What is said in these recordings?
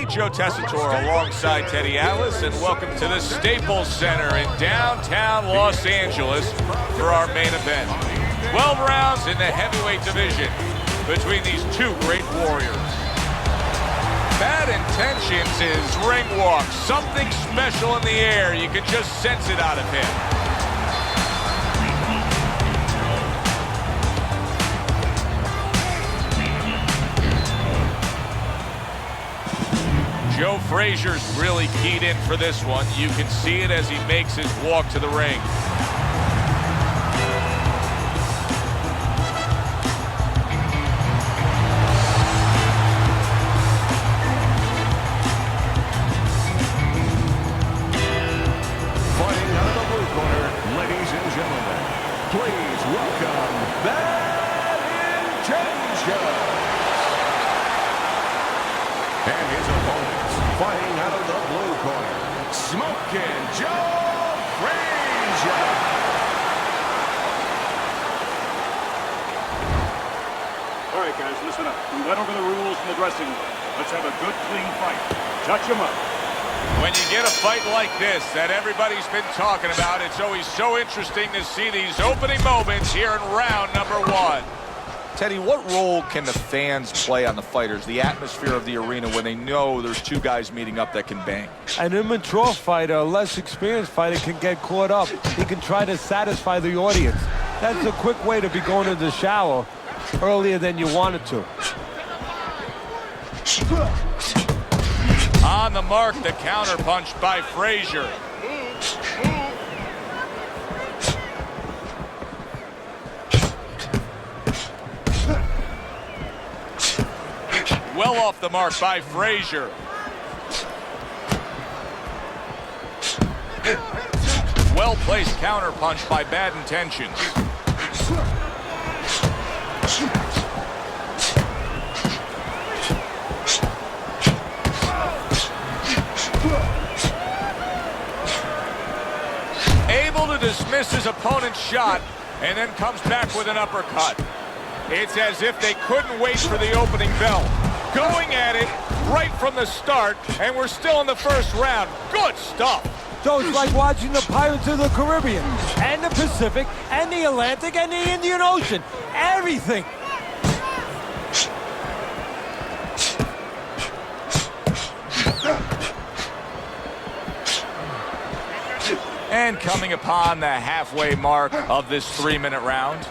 everybody. Joe Tessitore alongside Teddy Atlas, and welcome to the Staples Center in downtown Los Angeles for our main event. 12 rounds in the heavyweight division between these two great warriors. Bad Intentions is ring walk. Something special in the air. You can just sense it out of him. Joe Frazier's really keyed in for this one. You can see it as he makes his walk to the ring. Fighting out of the blue corner, ladies and gentlemen, please welcome Bad Intentions. And his opponents, fighting out of the blue corner, Smokin' Joe FrazierAll right, guys, listen up. We went over the rules in the dressing room. Let's have a good, clean fight. Touch him up. When you get a fight like this that everybody's been talking about, it's always so interesting to see these opening moments here in round number one. Teddy, what role can the fans play on the fighters, the atmosphere of the arena, when they know there's two guys meeting up that can bang? An immature fighter, a less experienced fighter, can get caught up. He can try to satisfy the audience. That's a quick way to be going to the shower earlier than you wanted to. On the mark, the counterpunch by Frazierr. Well off the mark by Frazierr. Well-placed counterpunch by Bad Intentions. Able to dismiss his opponent's shot and then comes back with an uppercut. It's as if they couldn't wait for the opening bell. Going at it right from the start, and we're still in the first round. Good stuff. So it's like watching the Pirates of the Caribbean, and the Pacific, and the Atlantic, and the Indian Ocean. Everything. And coming upon the halfway mark of this 3-minute round.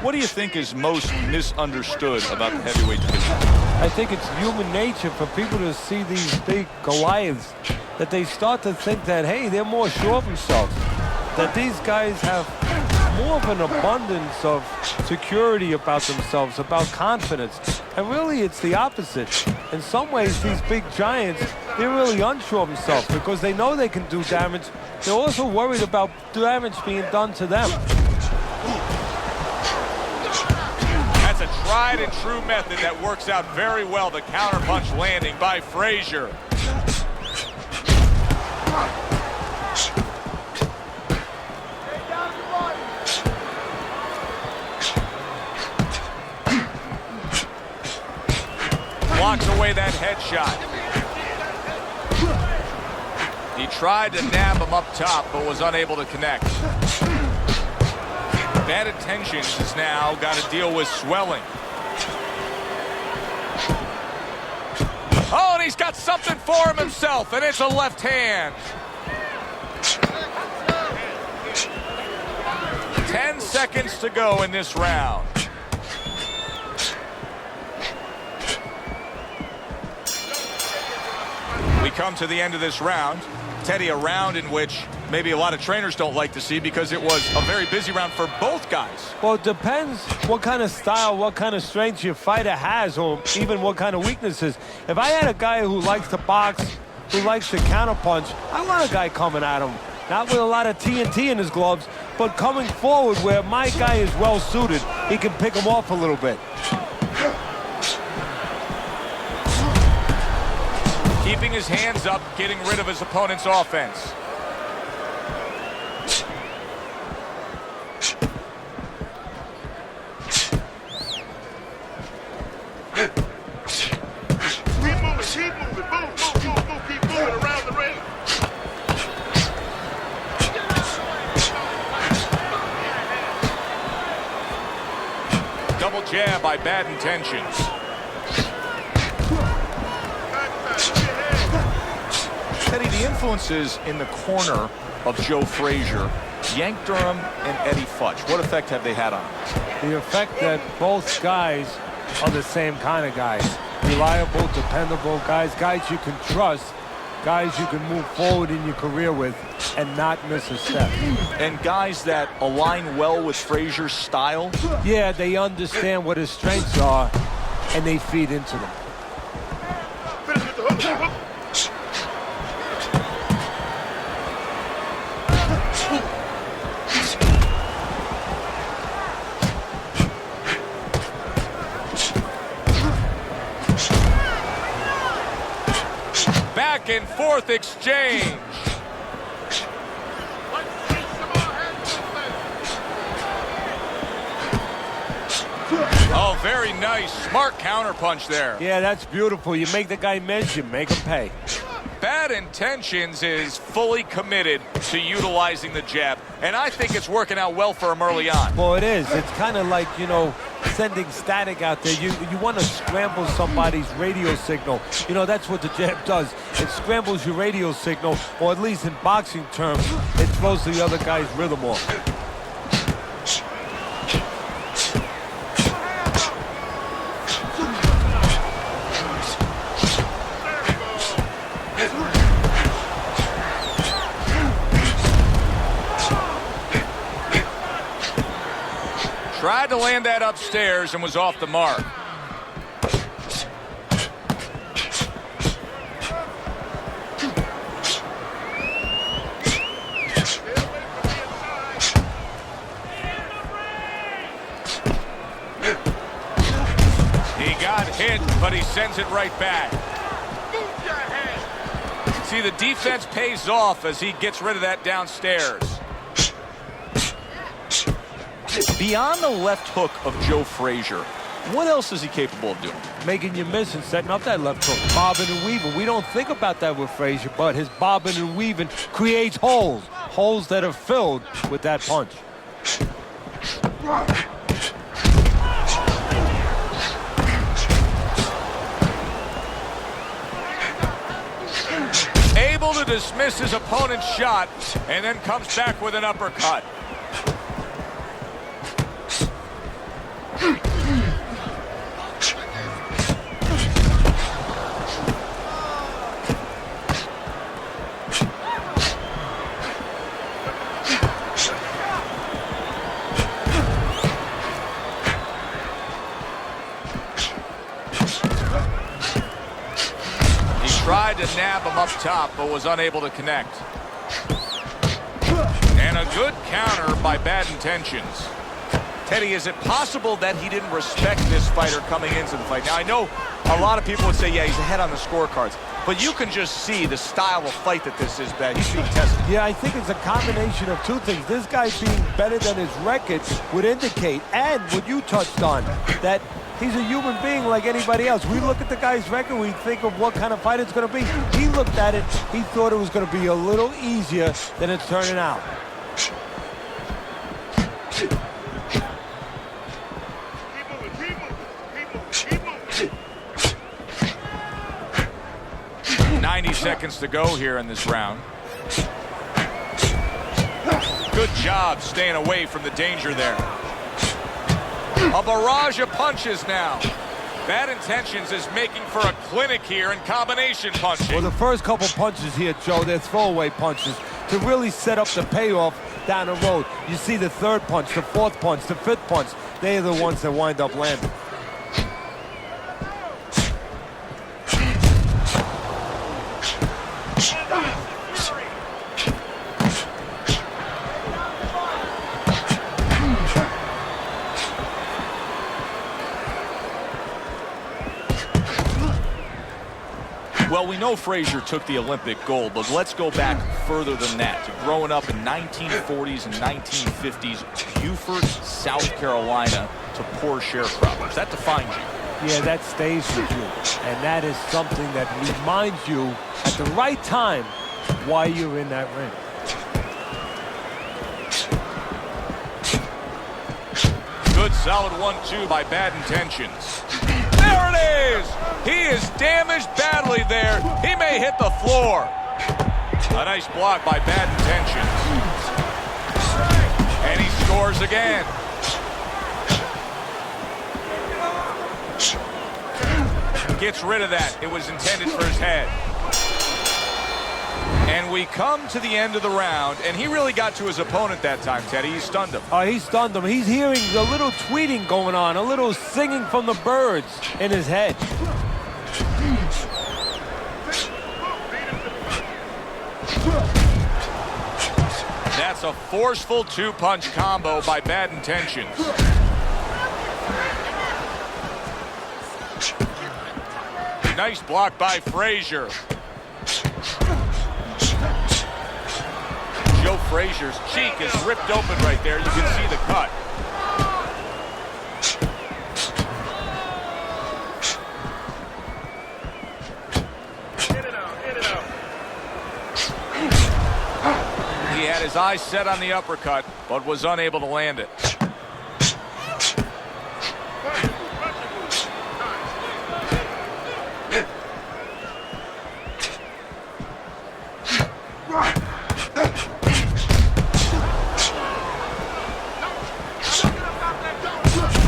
What do you think is most misunderstood about the heavyweight division? I think it's human nature for people to see these big Goliaths, that they start to think that, hey, they're more sure of themselves, that these guys have more of an abundance of security about themselves, about confidence. And really, it's the opposite. In some ways, these big giants, they're really unsure of themselves because they know they can do damage. They're also worried about damage being done to them. That's a tried and true method that works out very well. The counterpunch landing by Frazierr. Blocks away that headshot. He tried to nab him up top, but was unable to connect. Bad Intentions has now got to deal with swelling. Oh, and he's got something for him himself, and it's a left hand. 10 seconds to go in this round. We come to the end of this round. Teddy, a round in which maybe a lot of trainers don't like to see because it was a very busy round for both guys. Well, it depends what kind of style, what kind of strength your fighter has, or even what kind of weaknesses. If I had a guy who likes to box, who likes to counterpunch, I want a guy coming at him. Not with a lot of TNT in his gloves, but coming forward where my guy is well suited. He can pick him off a little bit. Keeping his hands up, getting rid of his opponent's offense. Double jab by Bad Intentions. Teddy, the influences in the corner of Joe Frézer, Yank Durham and Eddie Futch, what effect have they had on him? The effect that both guys are the same kind of guys. Reliable, dependable guys, guys you can trust, guys you can move forward in your career with and not miss a step. And guys that align well with Frézer's style? Yeah, they understand what his strengths are and they feed into them. Back and forth exchange. Oh, very nice. Smart counterpunch there. Yeah, that's beautiful. You make the guy miss, you make him pay. Bad Intentions is fully committed to utilizing the jab, and I think it's working out well for him early on. Well, it is. It's kind of like, you know, sending static out there. You want to scramble somebody's radio signal. You know, that's what the jab does. It scrambles your radio signal, or at least in boxing terms, it throws the other guy's rhythm off. Tried to land that upstairs and was off the mark. He got hit, but he sends it right back. See, the defense pays off as he gets rid of that downstairs. Beyond the left hook of Joe Frézer, what else is he capable of doing? Making you miss and setting up that left hook. Bobbing and weaving. We don't think about that with Frézer, but his bobbing and weaving creates holes. Holes that are filled with that punch. Able to dismiss his opponent's shot and then comes back with an uppercut. Tried to nab him up top, but was unable to connect. And a good counter by Bad Intentions. Teddy, is it possible that he didn't respect this fighter coming into the fight? Now, I know a lot of people would say, yeah, he's ahead on the scorecards. But you can just see the style of fight that this is, Ben. He's being tested. Yeah, I think it's a combination of two things. This guy being better than his record would indicate, and what you touched on, that he's a human being like anybody else. We look at the guy's record, we think of what kind of fight it's going to be. He looked at it, he thought it was going to be a little easier than it's turning out. Keep moving, keep moving, keep moving, keep moving. 90 seconds to go here in this round. Good job staying away from the danger there. A barrage of punches now. Bad Intentions is making for a clinic here in combination punching. Well, the first couple punches here, Joe, they're throwaway punches to really set up the payoff down the road. You see the third punch, the fourth punch, the fifth punch. They are the ones that wind up landing. Well, we know Frézer took the Olympic gold, but let's go back further than that. To growing up in 1940s and 1950s, Beaufort, South Carolina, to poor sharecroppers. That defines you. Yeah, that stays with you. And that is something that reminds you at the right time why you're in that ring. Good solid 1-2 by Bad Intentions. There it is! He is damaged badly there. He may hit the floor. A nice block by Bad Intentions. And he scores again. Gets rid of that. It was intended for his head. And we come to the end of the round, and he really got to his opponent that time, Teddy. He stunned him. Oh, he stunned him. He's hearing a little tweeting going on, a little singing from the birds in his head. That's a forceful two-punch combo by Bad Intentions. Nice block by Frézer. Joe Frazier's cheek is ripped open right there. You can see the cut. He had his eyes set on the uppercut, but was unable to land it.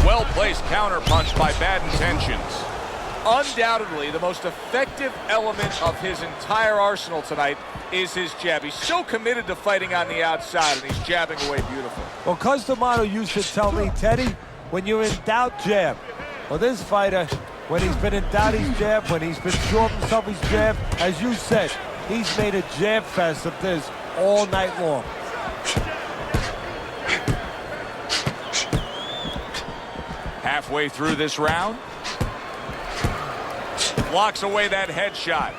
Well-placed counterpunch by Bad Intentions. Undoubtedly, the most effective element of his entire arsenal tonight is his jab. He's so committed to fighting on the outside, and he's jabbing away beautiful. Well, Customato used to tell me, Teddy, when you're in doubt, jab. Well, this fighter, when he's been in doubt, he's jab. When he's been sure of himself, he's jab. As you said, he's made a jab fest of this all night long. Halfway through this round, blocks away that headshot.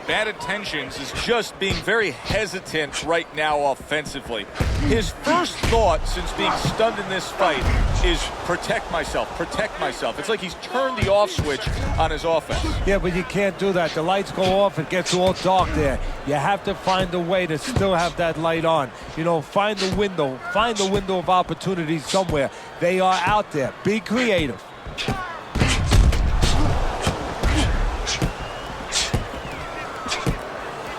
Bad Intentions is just being very hesitant right now offensively. His first thought since being stunned in this fight is protect myself, protect myself. It's like he's turned the off switch on his offense. Yeah, but you can't do that. The lights go off, it gets all dark there. You have to find a way to still have that light on. You know, find the window of opportunity somewhere. They are out there. Be creative.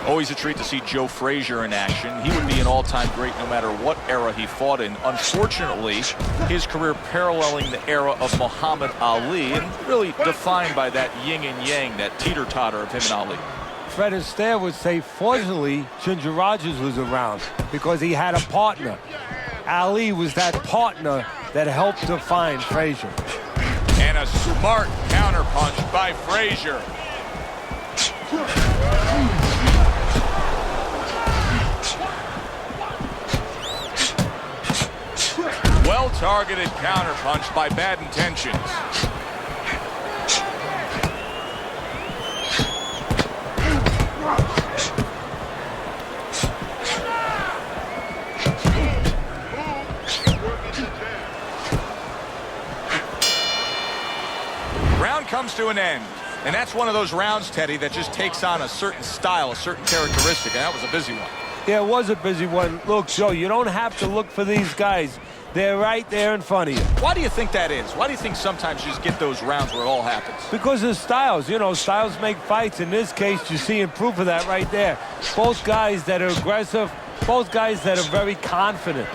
Always a treat to see Joe Frazierr in action. He would be an all-time great no matter what era he fought in. Unfortunately, his career paralleling the era of Muhammad Ali and really defined by that yin and yang, that teeter-totter of him and Ali. Fred Astaire would say, fortunately, Ginger Rogers was around because he had a partner. Ali was that partner that helped define Frazierr. And a smart counterpunch by Frazierr. Well-targeted counterpunch by Bad Intentions. Round comes to an end. And that's one of those rounds, Teddy, that just takes on a certain style, a certain characteristic, and that was a busy one. Yeah, it was a busy one. Look, Joe, you don't have to look for these guys. They're right there in front of you. Why do you think that is? Why do you think sometimes you just get those rounds where it all happens? Because of styles. You know, styles make fights. In this case, you're seeing proof of that right there. Both guys that are aggressive, both guys that are very confident.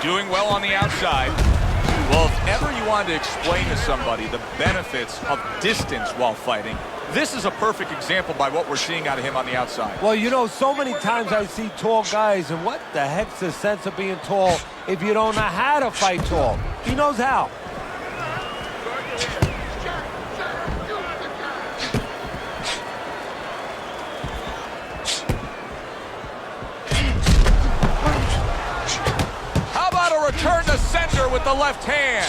Doing well on the outside. Well, if ever you wanted to explain to somebody the benefits of distance while fighting, this is a perfect example by what we're seeing out of him on the outside. Well, you know, so many times I see tall guys, and what the heck's the sense of being tall if you don't know how to fight tall? He knows how. Return to center with the left hand.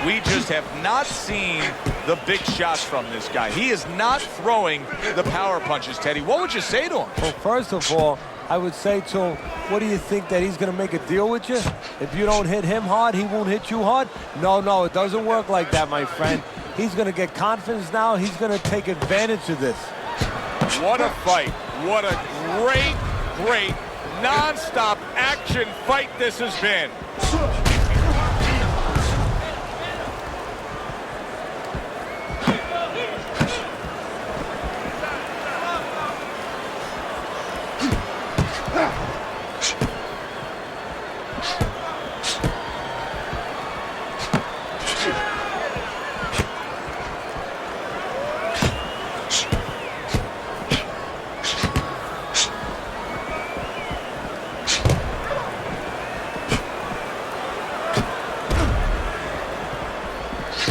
We just have not seen the big shots from this guy. He is not throwing the power punches, Teddy. What would you say to him? Well, first of all, I would say to him, what do you think, that he's going to make a deal with you? If you don't hit him hard, he won't hit you hard? No, it doesn't work like that, my friend. He's going to get confidence now. He's going to take advantage of this. What a fight. What a great, non-stop action fight this has been.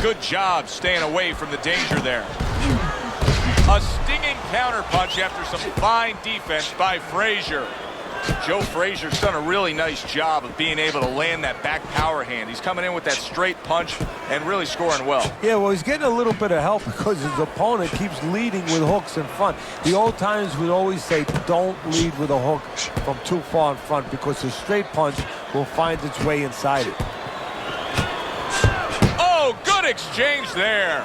Good job staying away from the danger there. A stinging counterpunch after some fine defense by Frézer. Joe Frazier's done a really nice job of being able to land that back power hand. He's coming in with that straight punch and really scoring well. Yeah, well, he's getting a little bit of help because his opponent keeps leading with hooks in front. The old timers would always say, don't lead with a hook from too far in front because the straight punch will find its way inside it. Oh, good exchange there.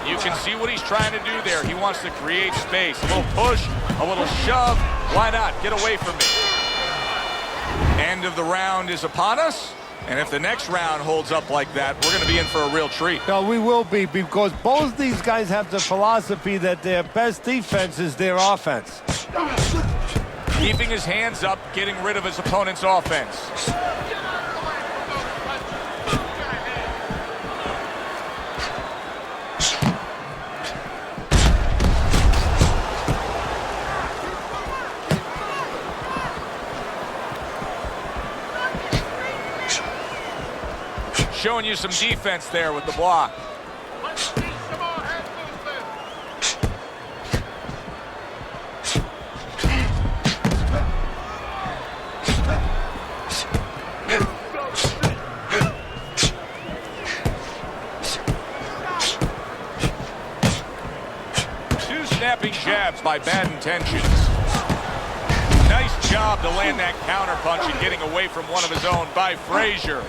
You can see what he's trying to do there. He wants to create space. A little push, a little shove. Why not? Get away from me. End of the round is upon us. And if the next round holds up like that, we're going to be in for a real treat. No, we will be, because both these guys have the philosophy that their best defense is their offense. Keeping his hands up, getting rid of his opponent's offense. Showing you some defense there with the block. Two snapping jabs by Bad Intentions. Nice job to land that counterpunch and getting away from one of his own by Frézer.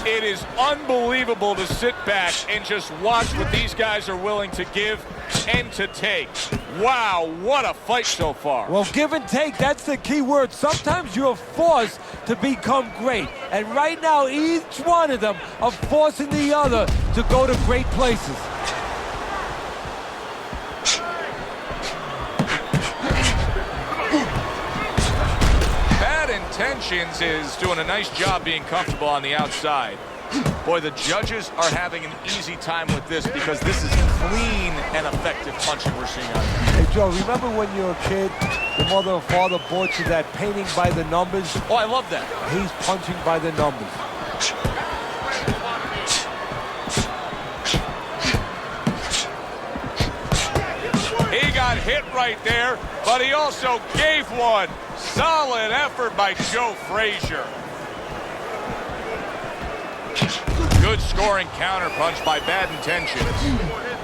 It is unbelievable to sit back and just watch what these guys are willing to give and to take. Wow, what a fight so far. Well, give and take, that's the key word. Sometimes you're forced to become great. And right now, each one of them are forcing the other to go to great places. Intentions is doing a nice job being comfortable on the outside. Boy, the judges are having an easy time with this because this is clean and effective punching we're seeing out here. Hey, Joe, remember when you were a kid, your mother or father bought you that painting by the numbers? Oh, I love that. He's punching by the numbers. He got hit right there, but he also gave one. Solid effort by Joe Frézer. Good scoring counterpunch by Bad Intentions.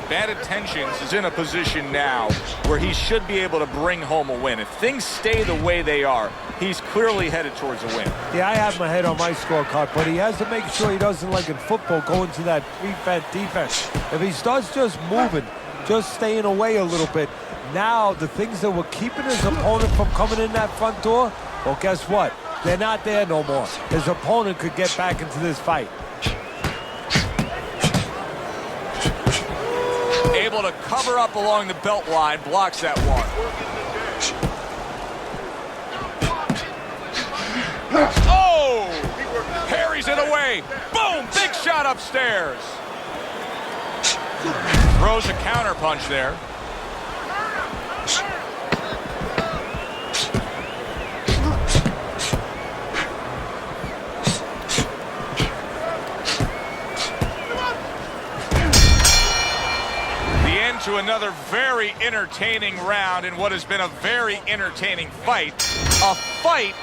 Bad Intentions is in a position now where he should be able to bring home a win. If things stay the way they are, he's clearly headed towards a win. Yeah, I have my head on my scorecard, but he has to make sure he doesn't, like in football, go into that prevent defense. If he starts just moving, just staying away a little bit, now the things that were keeping his opponent from coming in that front door, well, guess what? They're not there no more. His opponent could get back into this fight. Able to cover up along the belt line, blocks that one. Oh! Parries it away. Boom! Big shot upstairs. Throws a counterpunch there. To another very entertaining round in what has been a very entertaining fight. A fight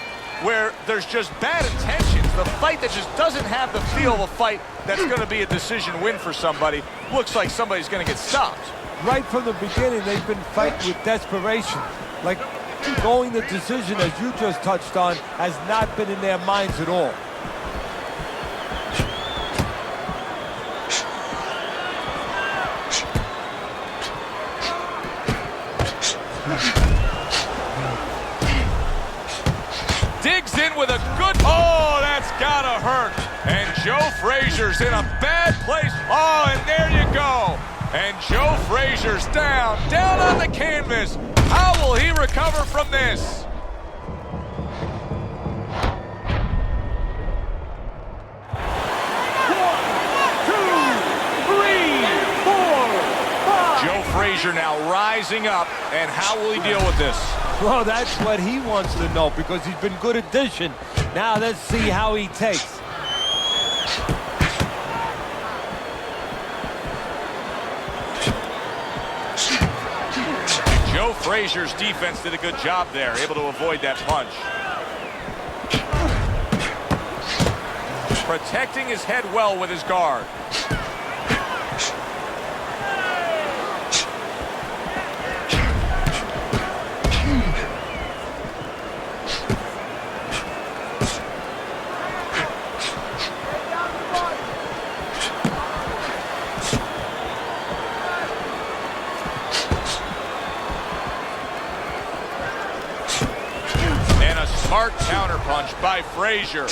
where there's just bad intentions the fight that just doesn't have the feel of a fight that's going to be a decision win for somebody. Looks like somebody's going to get stopped. Right from the beginning, they've been fighting with desperation. Like, going the decision, as you just touched on, has not been in their minds at all. Digs in with a good, oh, that's gotta hurt. And Joe Frazier's in a bad place. Oh, and there you go. And Joe Frazier's down on the canvas. How will he recover from this? Joe Frazier now rising up, and how will he deal with this? Well, that's what he wants to know, because he's been good addition. Now let's see how he takes. Joe Frazier's defense did a good job there, able to avoid that punch. Protecting his head well with his guard. Smart counterpunch by Frazier.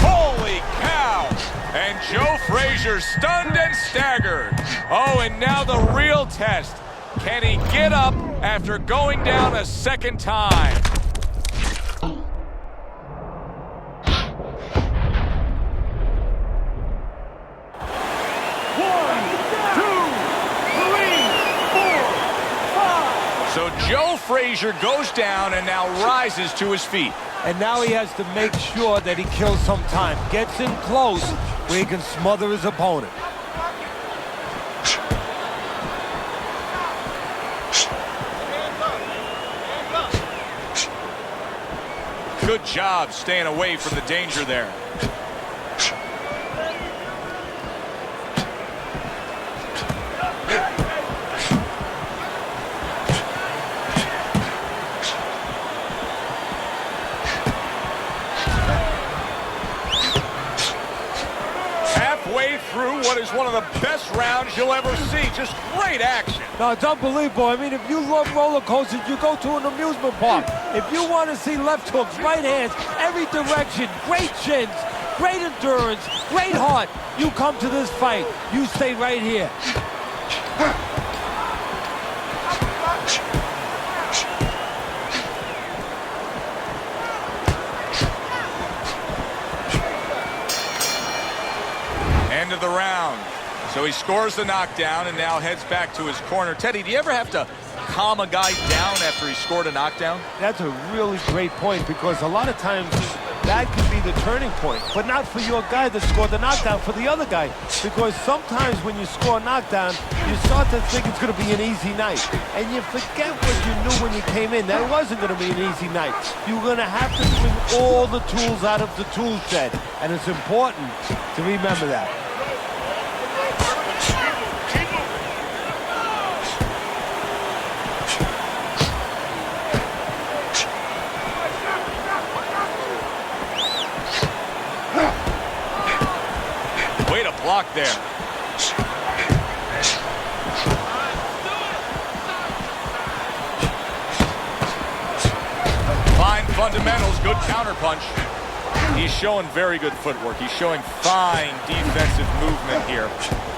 Holy cow! And Joe Frazier stunned and staggered. Oh, and now the real test. Can he get up after going down a second time? So Joe Frazier goes down and now rises to his feet. And now he has to make sure that he kills some time. Gets in close where he can smother his opponent. Good job staying away from the danger there. Through what is one of the best rounds you'll ever see. Just great action. No, it's unbelievable. I mean, if you love roller coasters, you go to an amusement park. If you want to see left hooks, right hands, every direction, great chins, great endurance, great heart, you come to this fight. You stay right here. End of the round. So he scores the knockdown and now heads back to his corner. Teddy, do you ever have to calm a guy down after he scored a knockdown? That's a really great point, because a lot of times that can be the turning point, but not for your guy that scored the knockdown, for the other guy. Because sometimes when you score a knockdown, you start to think it's going to be an easy night. And you forget what you knew when you came in, that it wasn't going to be an easy night. You're going to have to bring all the tools out of the tool shed. And it's important to remember that. Way to block there. Fine fundamentals, good counterpunch. He's showing very good footwork. He's showing fine defensive movement here.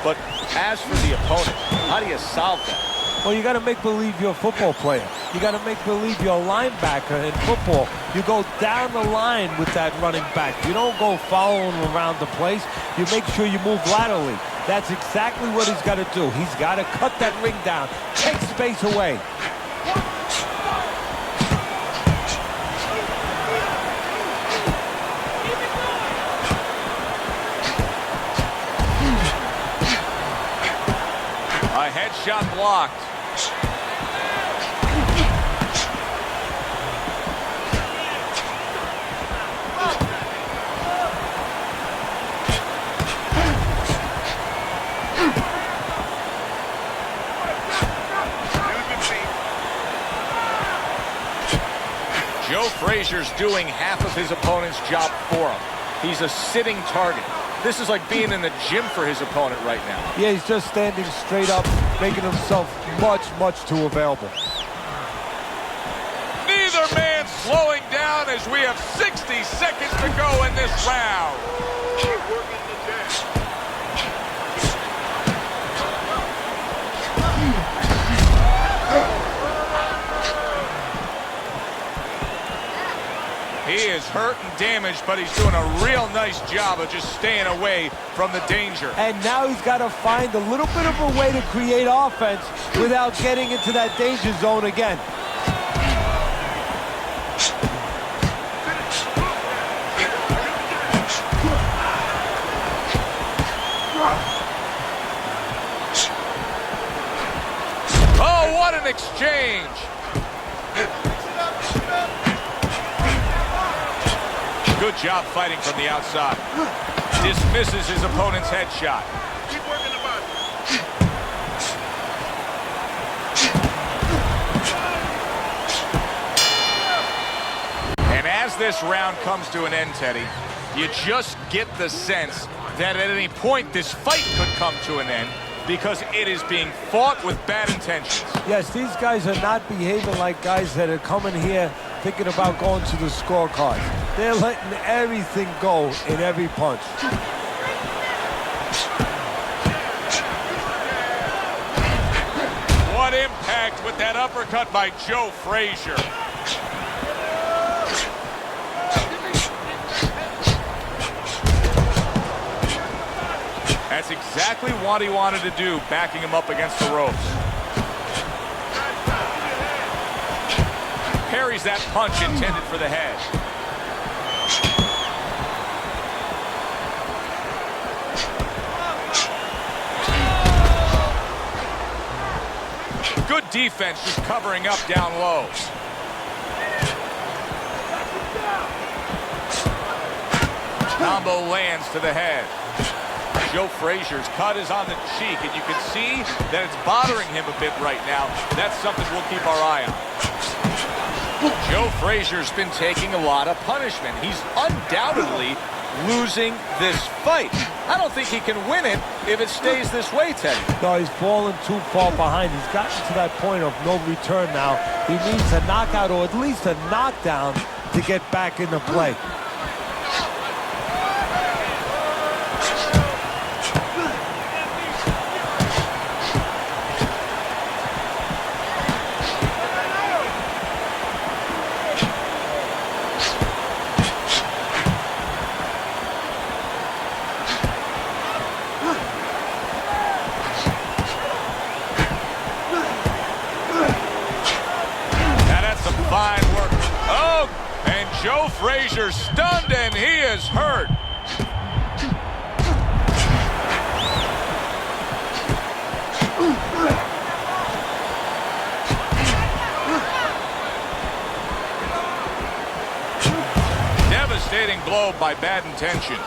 But as for the opponent, how do you solve that? Well, you got to make believe you're a football player. You got to make believe you're a linebacker in football. You go down the line with that running back. You don't go following around the place. You make sure you move laterally. That's exactly what he's got to do. He's got to cut that ring down, take space away. A headshot blocked. Frézer's doing half of his opponent's job for him. He's a sitting target. This is like being in the gym for his opponent right now. Yeah, he's just standing straight up, making himself much, much too available. Neither man slowing down as we have 60 seconds to go in this round. Keep working the jab. He is hurt and damaged, but he's doing a real nice job of just staying away from the danger. And now he's got to find a little bit of a way to create offense without getting into that danger zone again. Oh, what an exchange! Good job fighting from the outside. Dismisses his opponent's headshot. Keep working the body. And as this round comes to an end, Teddy, you just get the sense that at any point this fight could come to an end because it is being fought with bad intentions. Yes, these guys are not behaving like guys that are coming here thinking about going to the scorecards. They're letting everything go in every punch. What impact with that uppercut by Joe Frézer. That's exactly what he wanted to do, backing him up against the ropes. Parries that punch intended for the head. Good defense, just covering up down low. Combo lands to the head. Joe Frézer's cut is on the cheek, and you can see that it's bothering him a bit right now. That's something we'll keep our eye on. Joe Frézer's been taking a lot of punishment. He's undoubtedly losing this fight. I don't think he can win it if it stays this way, Teddy. No, he's fallen too far behind. He's gotten to that point of no return now. He needs a knockout or at least a knockdown to get back into play. Fine work. Oh, and Joe Frézer's stunned and he is hurt. Devastating blow by bad intentions.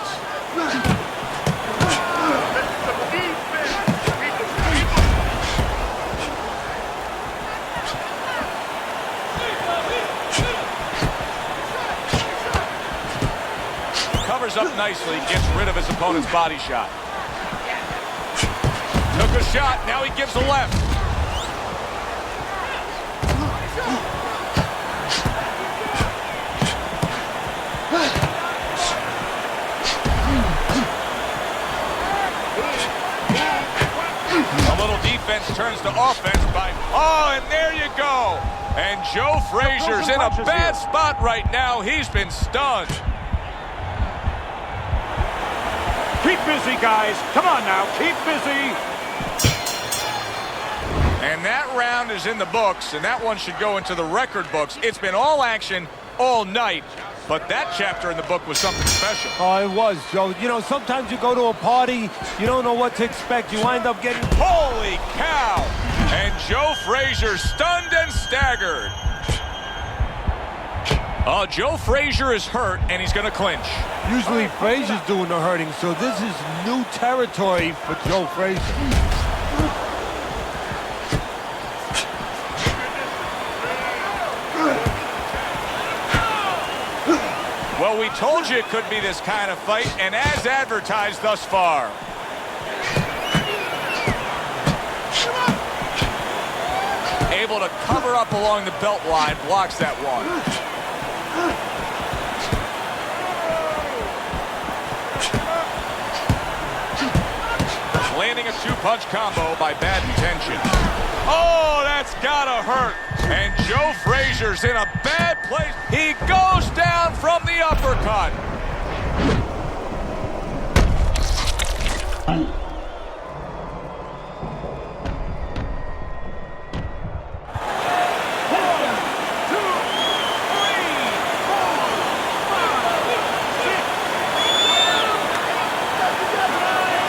Covers up nicely, gets rid of his opponent's body shot. Took a shot, now he gives a left. A little defense turns to offense by... Oh, and there you go. And Joe Frézer's in a bad spot right now. He's been stunned. Keep busy, guys. Come on now, keep busy. And that round is in the books, and that one should go into the record books. It's been all action all night, but that chapter in the book was something special. Oh, it was, Joe. You know, sometimes you go to a party, you don't know what to expect. You wind up getting... Holy cow! And Joe Frézer's stunned and staggered. Joe Frézer is hurt, and he's going to clinch. Usually Frézer's doing the hurting, so this is new territory for Joe Frézer. told you it could be this kind of fight, and as advertised thus far. Able to cover up along the belt line, blocks that one. Landing a two-punch combo by bad intention. Oh, that's gotta hurt. And Joe Frazier's in a bad place. He goes down from the uppercut.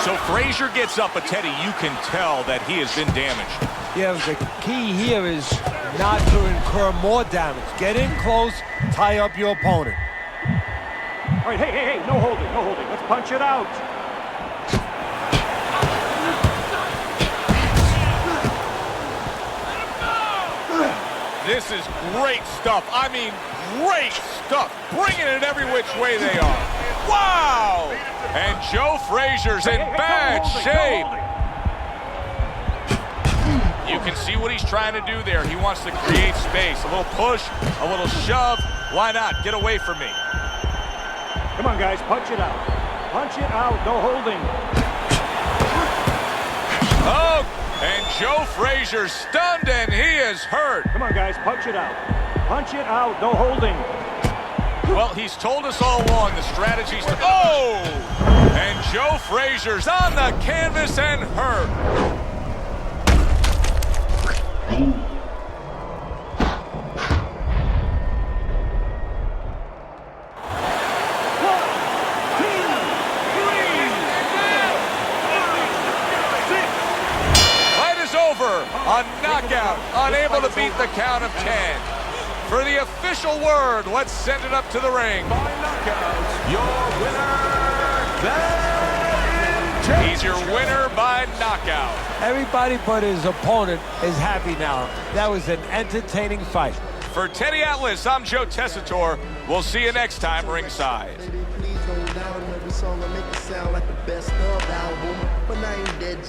So Frazier's gets up, but Teddy, you can tell that he has been damaged. Yeah, the key here is not to incur more damage. Get in close, tie up your opponent. All right, hey, no holding, no holding. Let's punch it out. This is great stuff. I mean, great stuff. Bringing it every which way they are. Wow! And Joe Frazier's in bad shape. You can see what he's trying to do there. He wants to create space. A little push, a little shove. Why not? Get away from me. Come on, guys, punch it out. Punch it out, no holding. Oh, and Joe Frazier's stunned and he is hurt. Come on, guys, punch it out. Punch it out, no holding. Well, he's told us all along the strategies to... Oh! And Joe Frazier's on the canvas and hurt. A knockout, unable to beat the count of 10. For the official word, let's send it up to the ring. By knockout, your winner, Дэвид. He's your winner by knockout. Everybody but his opponent is happy now. That was an entertaining fight. For Teddy Atlas, I'm Joe Tessitore. We'll see you next time ringside. Please don't doubt him. Every song I make it sound like the best of album.